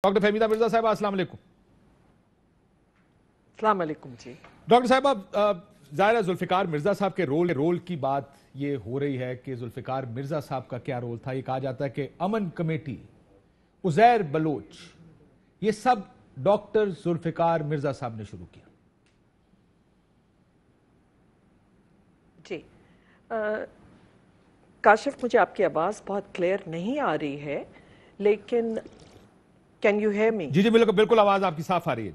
Doctor Fahmida Mirza साहब अस्सलाम वालेकुम। अस्सलाम वालेकुम जी। डॉक्टर साहब, अब ज़ाहिर जुल्फिकार मिर्जा साहब के रोल की बात ये हो रही है कि जुल्फिकार मिर्जा साहब का क्या रोल था। ये कहा जाता है कि अमन कमेटी, उज़ैर बलोच, ये सब डॉक्टर जुल्फिकार मिर्जा साहब ने शुरू किया। जी काशिफ, मुझे आपकी आवाज़ बहुत क्लियर नहीं आ रही है, लेकिन कैन यू हेयर मी? जी जी बिल्कुल बिल्कुल, आवाज़ आपकी साफ आ रही है।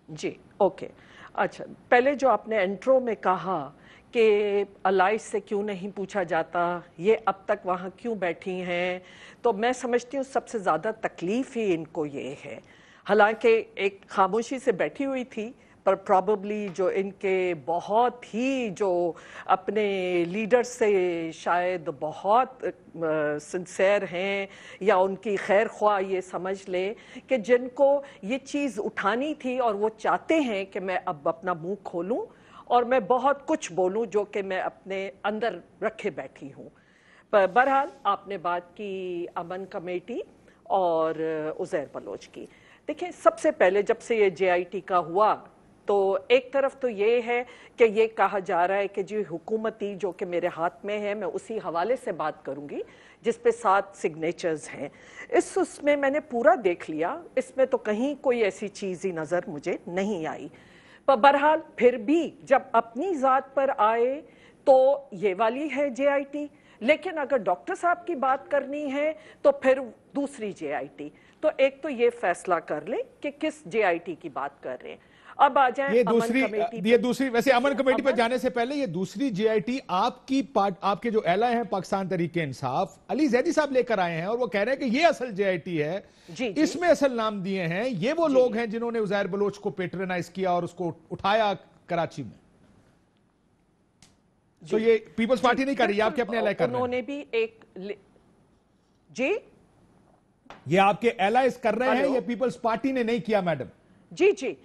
जी ओके। अच्छा, पहले जो आपने इंट्रो में कहा कि अलाइस से क्यों नहीं पूछा जाता, ये अब तक वहाँ क्यों बैठी हैं, तो मैं समझती हूँ सबसे ज़्यादा तकलीफ़ ही इनको ये है। हालांकि एक खामोशी से बैठी हुई थी, पर प्रॉबली जो इनके बहुत ही जो अपने लीडर से शायद बहुत सिंसेयर हैं, या उनकी खैर ख्वाह ये समझ लें कि जिनको ये चीज़ उठानी थी और वो चाहते हैं कि मैं अब अपना मुंह खोलूं और मैं बहुत कुछ बोलूं जो कि मैं अपने अंदर रखे बैठी हूं। पर बहरहाल आपने बात की अमन कमेटी और उज़ैर बलोच की। देखिए, सबसे पहले जब से ये JIT का हुआ तो एक तरफ तो ये है कि ये कहा जा रहा है कि जी हुकूमती जो कि मेरे हाथ में है, मैं उसी हवाले से बात करूंगी जिस पे 7 सिग्नेचर्स हैं। उसमें मैंने पूरा देख लिया, इसमें तो कहीं कोई ऐसी चीज़ ही नज़र मुझे नहीं आई। पर बहरहाल फिर भी जब अपनी ज़ात पर आए तो ये वाली है JIT, लेकिन अगर डॉक्टर साहब की बात करनी है तो फिर दूसरी JIT। तो एक तो ये फैसला कर ले कि किस JIT की बात कर रहे हैं। अब आ जाए ये दूसरी वैसे अमन कमेटी पर जाने से पहले ये दूसरी JIT आपके जो एला हैं पाकिस्तान तहरीक इंसाफ अली जैदी साहब लेकर आए हैं, और वो कह रहे हैं कि ये असल JIT है। इसमें असल नाम दिए हैं ये वो लोग हैं जिन्होंने उज़ैर बलोच को पेट्रोनाइज किया और उसको उठाया कराची में। तो ये पीपल्स पार्टी नहीं कर रही है, आपके अपने एलाय कर रहे हैं। उन्होंने भी एक जी ये आपके एलाइज कर रहे हैं, ये पीपल्स पार्टी ने नहीं किया मैडम। जी जी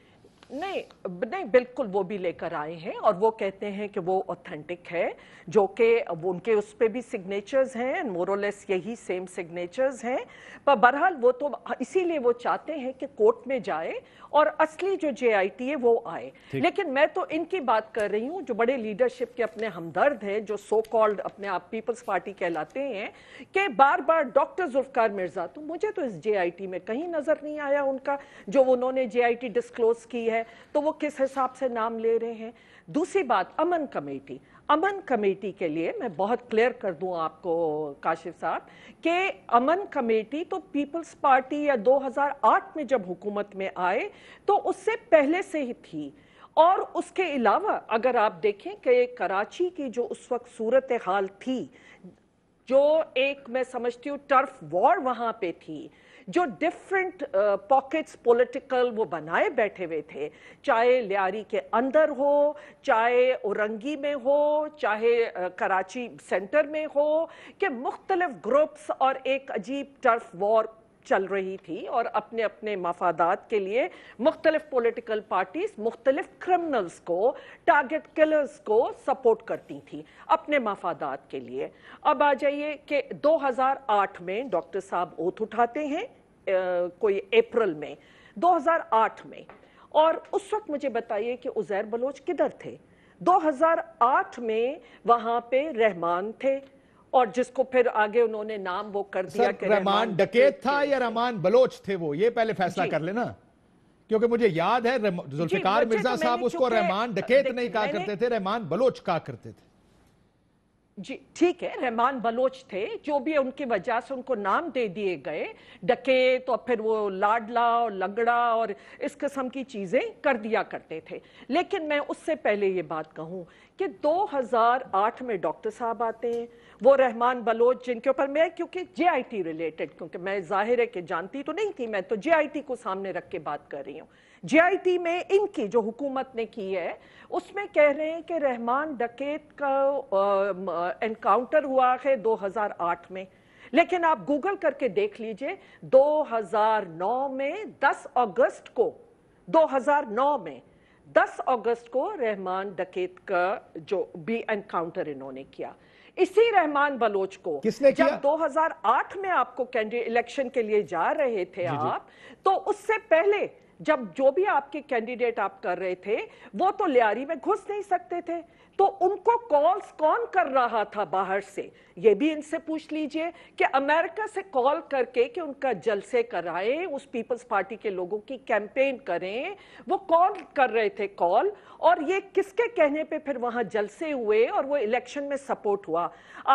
नहीं बिल्कुल, वो भी लेकर आए हैं और वो कहते हैं कि वो ऑथेंटिक है, जो कि उनके उस पे भी सिग्नेचर्स हैं, मोरलेस यही सेम सिग्नेचर्स हैं। पर बहरहाल वो तो इसीलिए वो चाहते हैं कि कोर्ट में जाए और असली जो JIT है वो आए। लेकिन मैं तो इनकी बात कर रही हूँ जो बड़े लीडरशिप के अपने हमदर्द हैं, जो सो कॉल्ड अपने आप पीपल्स पार्टी कहलाते हैं, कि बार बार डॉक्टर जुल्फिकार मिर्जा, तो मुझे तो इस JIT में कहीं नजर नहीं आया उनका, जो उन्होंने JIT डिस्क्लोज की है तो वो किस हिसाब से नाम ले रहे हैं। दूसरी बात, अमन कमेटी के लिए मैं बहुत क्लियर कर दूं आपको काशिफ साहब कि अमन कमेटी तो पीपल्स पार्टी या 2008 में जब हुकूमत में आए तो उससे पहले से ही थी। और उसके अलावा अगर आप देखें कि कराची की जो उस वक्त सूरत हाल थी, जो एक मैं समझती हूँ टर्फ वॉर वहां पे थी, जो डिफरेंट पॉकेट्स पॉलिटिकल वो बनाए बैठे हुए थे, चाहे लियारी के अंदर हो, चाहे औरंगी में हो, चाहे कराची सेंटर में हो, कि मुख्तलिफ ग्रुप्स और एक अजीब टर्फ वॉर चल रही थी और अपने अपने मफादात के लिए मुख्तलिफ पॉलिटिकल पार्टीज मुख्तलिफ क्रिमिनल्स को, टारगेट किलर्स को सपोर्ट करती थी अपने मफादात के लिए। अब आ जाइए कि 2008 में डॉक्टर साहब ओथ उठाते हैं, कोई अप्रैल में 2008 में, और उस वक्त मुझे बताइए कि उज़ैर बलोच किधर थे? 2008 में वहां पे रहमान थे, और जिसको फिर आगे उन्होंने नाम वो कर दिया कि रहमान डकैत था या रहमान बलोच थे, वो ये पहले फैसला कर लेना, क्योंकि मुझे याद है जुल्फिकार मिर्जा साहब उसको रहमान डकैत नहीं कहा करते थे, रहमान बलोच कहा करते थे। जी ठीक है, रहमान बलोच थे, जो भी उनकी वजह से उनको नाम दे दिए गए डकैत, और फिर वो लाडला और लगड़ा और इस किस्म की चीजें कर दिया करते थे। लेकिन मैं उससे पहले ये बात कहूं कि 2008 में डॉक्टर साहब आते हैं, वो रहमान बलोच जिनके ऊपर मैं, क्योंकि JIT रिलेटेड, क्योंकि मैं जाहिर है कि जानती तो नहीं थी, मैं तो JIT को सामने रख के बात कर रही हूँ। JIT में इनकी जो हुकूमत ने की है उसमें कह रहे हैं कि रहमान डकैत का एनकाउंटर हुआ है 2008 में, लेकिन आप गूगल करके देख लीजिए 2009 में 10 अगस्त को 2009 में 10 अगस्त को रहमान डकैत का जो भी एनकाउंटर इन्होंने किया। اسی رحمان بلوچ کو کس نے کیا؟ جب 2008 میں آپ کو الیکشن کے لیے جا رہے تھے آپ، تو اس سے پہلے جب جو بھی آپ کے کینڈیڈیٹ آپ کر رہے تھے وہ تو لیاری میں گھس نہیں سکتے تھے، تو ان کو کالز کون کر رہا تھا باہر سے؟ یہ بھی ان سے پوچھ لیجئے کہ امریکہ سے کال کر کے کہ ان کا جلسے کرائیں، اس پیپلز پارٹی کے لوگوں کی کیمپین کریں، وہ کون کر رہے تھے کال؟ اور یہ کس کے کہنے پہ پھر وہاں جلسے ہوئے اور وہ الیکشن میں سپورٹ ہوا؟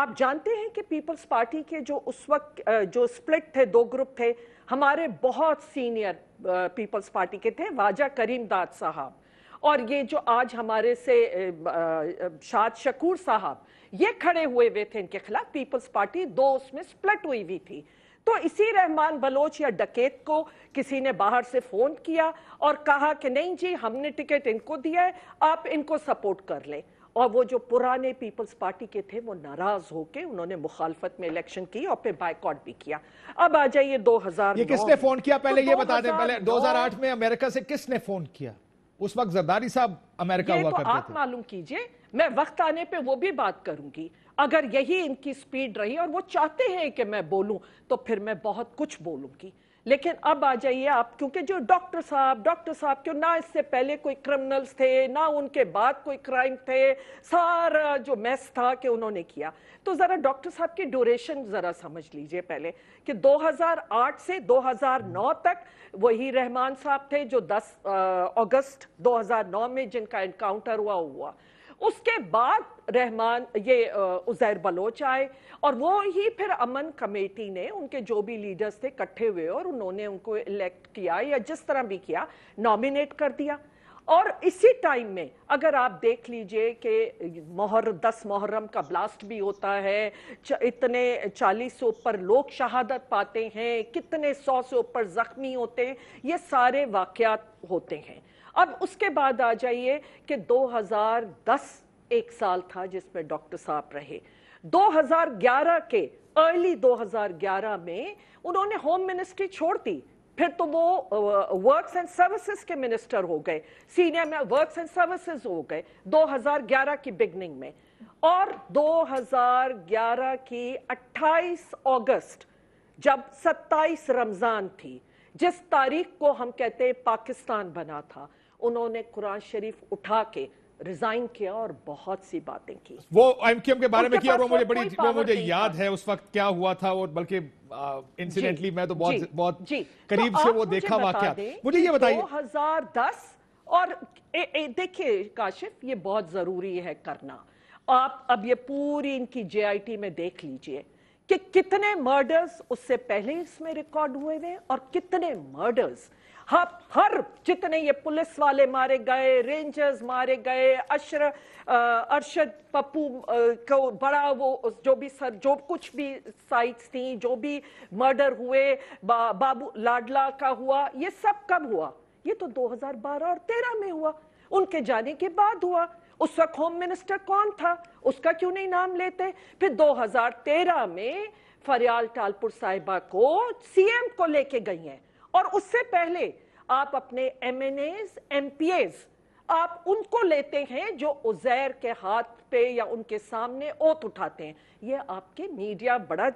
آپ جانتے ہیں کہ پیپلز پارٹی کے جو اس وقت جو سپلٹ تھے، دو گروپ تھے، ہمارے بہت سینئر پیپلز پارٹی کے تھے واجہ کریم داد صاحب، اور یہ جو آج ہمارے سے شاد شکور صاحب، یہ کھڑے ہوئے تھے ان کے خلاف، پیپلز پارٹی دو اس میں سپلٹ ہوئی تھی۔ تو اسی رحمان بلوچ یا ڈکیت کو کسی نے باہر سے فون کیا اور کہا کہ نہیں جی ہم نے ٹکٹ ان کو دیا ہے، آپ ان کو سپورٹ کر لیں، اور وہ جو پرانے پیپلز پارٹی کے تھے وہ ناراض ہو کے انہوں نے مخالفت میں الیکشن کی اور پھر بائیکاٹ بھی کیا۔ اب آ جائیے 2009، یہ کس نے فون کیا پہلے یہ بتا دیں، پہلے 2008 میں امریکہ سے کس نے فون کیا؟ اس وقت زرداری صاحب امریکہ ہوا کرتے تھے۔ یہ تو آپ معلوم کیجئے، میں وقت آنے پہ وہ بھی بات کروں گی۔ اگر یہی ان کی سپیڈ رہی اور وہ چاہتے ہیں کہ میں بولوں تو پھر میں بہت کچھ بولوں گی، لیکن اب آ جائیے آپ، کیونکہ جو ڈاکٹر صاحب کیوں نہ اس سے پہلے کوئی کرمنلز تھے نہ ان کے بعد کوئی کرائم تھے، سارا جو میس تھا کہ انہوں نے کیا، تو ذرا ڈاکٹر صاحب کی ڈیوریشن ذرا سمجھ لیجئے پہلے کہ 2008 سے 2009 تک وہی رحمان صاحب تھے جو 10 اگست 2009 میں جن کا انکاؤنٹر ہوا۔ اس کے بعد رحمان یہ عزیر بلوچ آئے، اور وہ ہی پھر امن کمیٹی نے ان کے جو بھی لیڈرز تھے کٹھے ہوئے اور انہوں نے ان کو الیکٹ کیا یا جس طرح بھی کیا، نامینیٹ کر دیا۔ اور اسی ٹائم میں اگر آپ دیکھ لیجئے کہ 10 محرم کا بلاسٹ بھی ہوتا ہے، اتنے 40 سے اوپر لوگ شہادت پاتے ہیں، کتنے 100 سے اوپر زخمی ہوتے ہیں، یہ سارے واقعات ہوتے ہیں۔ اب اس کے بعد آ جائیے کہ 2010 ایک سال تھا جس میں ڈاکٹر صاحب رہے۔ 2011 کے ارلی 2011 میں انہوں نے ہوم منسٹری چھوڑ دی، پھر تو وہ ورکس اینڈ سروسز کے منسٹر ہو گئے، سینئر میں ورکس اینڈ سروسز ہو گئے 2011 کی بگننگ میں، اور 2011 کی 28 اگست جب 27 رمضان تھی، جس تاریخ کو ہم کہتے ہیں پاکستان بنا تھا، انہوں نے قرآن شریف اٹھا کے ریزائن کیا اور بہت سی باتیں کی۔ وہ ایم کیو ایم کے بارے میں کیا، وہ مجھے یاد ہے اس وقت کیا ہوا تھا، اور بلکہ انسیڈنٹلی میں تو بہت قریب سے وہ دیکھا واقعہ۔ مجھے یہ بتائیے 2010، اور دیکھیے کاشف یہ بہت ضروری ہے کرنا، آپ اب یہ پوری ان کی جے آئی ٹی میں دیکھ لیجئے کہ کتنے مرڈرز اس سے پہلے اس میں ریکارڈ ہوئے ہوئے اور کتنے مرڈرز ہر جتنے یہ پولیس والے مارے گئے، رینجرز مارے گئے، ارشد پپو کو بڑا وہ جو کچھ بھی سائٹس تھیں، جو بھی مرڈر ہوئے، بابو لاڈلا کا ہوا، یہ سب کب ہوا؟ یہ تو 2012 اور 13 میں ہوا، ان کے جانے کے بعد ہوا۔ اس وقت ہوم منسٹر کون تھا؟ اس کا کیوں نہیں نام لیتے؟ پھر 2013 میں فریال ٹالپور صاحبہ کو سی ایم کو لے کے گئی ہیں، اور اس سے پہلے آپ اپنے M N As, M P As, آپ ان کو لیتے ہیں جو عزیر کے ہاتھ پہ یا ان کے سامنے اوت اٹھاتے ہیں۔ یہ آپ کے میڈیا بڑا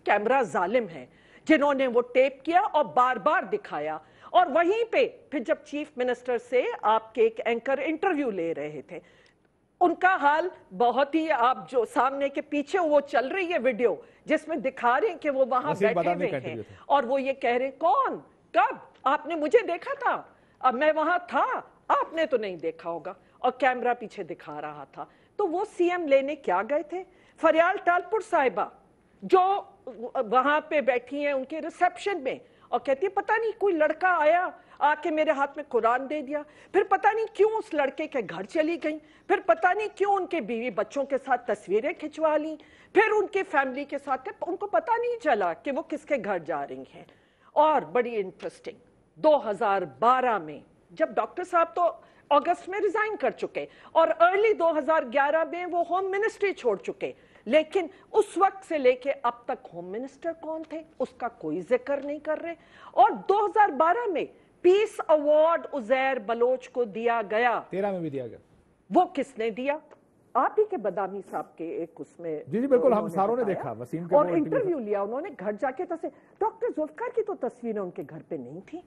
کیمرہ ظالم ہے، جنہوں نے وہ ٹیپ کیا اور بار بار دکھایا، اور وہیں پہ پھر جب چیف منسٹر سے آپ کے ایک اینکر انٹرویو لے رہے تھے، ان کا حال بہت ہی، آپ جو سامنے کے پیچھے وہ چل رہی ہے ویڈیو جس میں دکھا رہے ہیں کہ وہ وہاں بیٹھے ہوئے ہیں، اور وہ یہ کہہ رہے کون، کب، آپ نے مجھے دیکھا تھا، اب میں وہاں تھا، آپ نے تو نہیں دیکھا ہوگا، اور کیمرہ پیچھے دکھا رہا تھا۔ تو وہ سی ایم لینے کیا گئے تھے؟ فریال ٹالپور صاحبہ جو وہاں پہ بیٹھی ہیں ان کے ریسپشن میں، اور کہتی ہے پتہ نہیں کوئی لڑکا آیا آ کے میرے ہاتھ میں قرآن دے دیا، پھر پتہ نہیں کیوں اس لڑکے کے گھر چلی گئیں، پھر پتہ نہیں کیوں ان کے بیوی بچوں کے ساتھ تصویریں کھنچوا لیں، پھر ان کے فیملی کے ساتھ، ان کو پتہ نہیں چلا کہ وہ کس کے گھر جا رہی ہیں۔ اور بڑی انٹرسٹنگ 2012 میں جب ڈاکٹر صاحب تو اگست میں ریزائن کر چکے اور ارلی 2011 میں وہ ہوم منسٹری چھوڑ چکے، لیکن اس وقت سے لے کے اب تک ہوم منسٹر کون تھے اس کا کوئی ذکر نہیں کر رہے۔ اور 2012 میں پیس ایوارڈ عزیر بلوچ کو دیا گیا، 13 میں بھی دیا گیا، وہ کس نے دیا؟ आप ही के बदामी साहब के एक उसमें जी बिल्कुल, हम सारों ने बताया, देखा वसीम के और इंटरव्यू लिया उन्होंने घर जाके। डॉक्टर जुल्फकार की तो तस्वीरें उनके घर पे नहीं थी।